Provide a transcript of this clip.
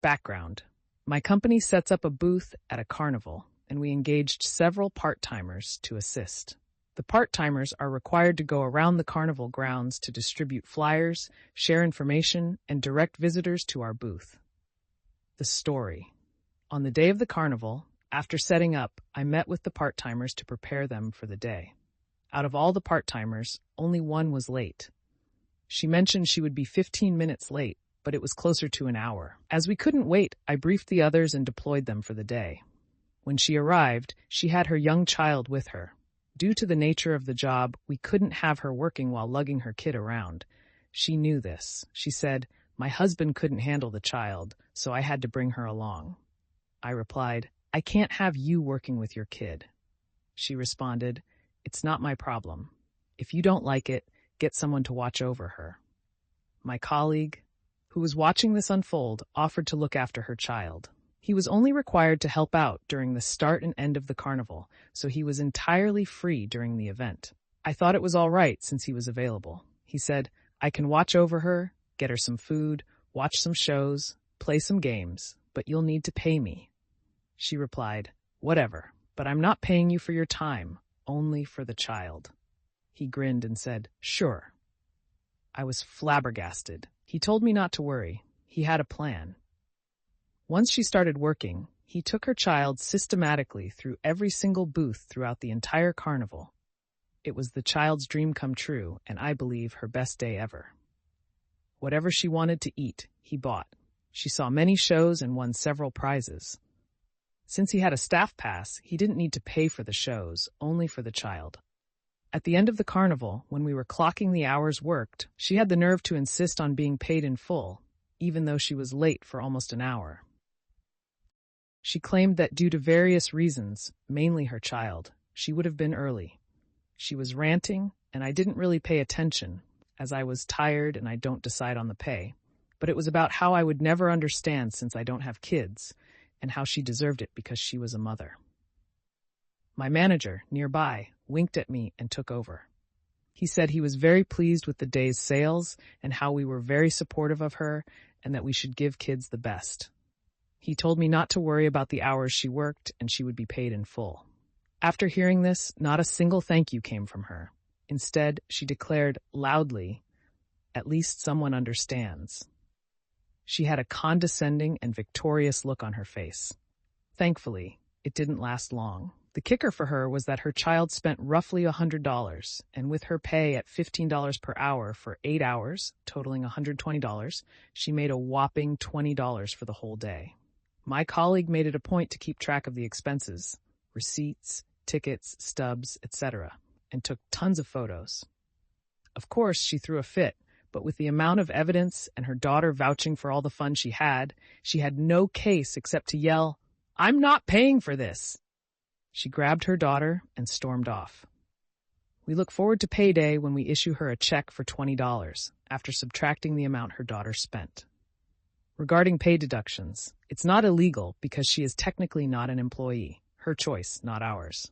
Background. My company sets up a booth at a carnival, and we engaged several part-timers to assist. The part-timers are required to go around the carnival grounds to distribute flyers, share information, and direct visitors to our booth. The story. On the day of the carnival, after setting up, I met with the part-timers to prepare them for the day. Out of all the part-timers, only one was late. She mentioned she would be 15 minutes late, but it was closer to an hour. As we couldn't wait, I briefed the others and deployed them for the day. When she arrived, she had her young child with her. Due to the nature of the job, we couldn't have her working while lugging her kid around. She knew this. She said, "My husband couldn't handle the child, so I had to bring her along." I replied, "I can't have you working with your kid." She responded, "It's not my problem. If you don't like it, get someone to watch over her." My colleague, who was watching this unfold, offered to look after her child. He was only required to help out during the start and end of the carnival, so he was entirely free during the event. I thought it was all right since he was available. He said, "I can watch over her, get her some food, watch some shows, play some games, but you'll need to pay me." She replied, "Whatever, but I'm not paying you for your time, only for the child." He grinned and said, "Sure." I was flabbergasted. He told me not to worry. He had a plan. Once she started working, he took her child systematically through every single booth throughout the entire carnival. It was the child's dream come true, and I believe her best day ever. Whatever she wanted to eat, he bought. She saw many shows and won several prizes. Since he had a staff pass, he didn't need to pay for the shows, only for the child. At the end of the carnival, when we were clocking the hours worked, she had the nerve to insist on being paid in full, even though she was late for almost an hour. She claimed that due to various reasons, mainly her child, she would have been early. She was ranting, and I didn't really pay attention, as I was tired and I don't decide on the pay. But it was about how I would never understand since I don't have kids, and how she deserved it because she was a mother. My manager, nearby, winked at me and took over. He said he was very pleased with the day's sales and how we were very supportive of her and that we should give kids the best. He told me not to worry about the hours she worked and she would be paid in full. After hearing this, not a single thank you came from her. Instead, she declared loudly, "At least someone understands." She had a condescending and victorious look on her face. Thankfully, it didn't last long. The kicker for her was that her child spent roughly $100, and with her pay at $15 per hour for 8 hours, totaling $120, she made a whopping $20 for the whole day. My colleague made it a point to keep track of the expenses, receipts, tickets, stubs, etc., and took tons of photos. Of course, she threw a fit, but with the amount of evidence and her daughter vouching for all the fun she had no case except to yell, "I'm not paying for this!" She grabbed her daughter and stormed off. We look forward to payday when we issue her a check for $20, after subtracting the amount her daughter spent. Regarding pay deductions, it's not illegal because she is technically not an employee. Her choice, not ours.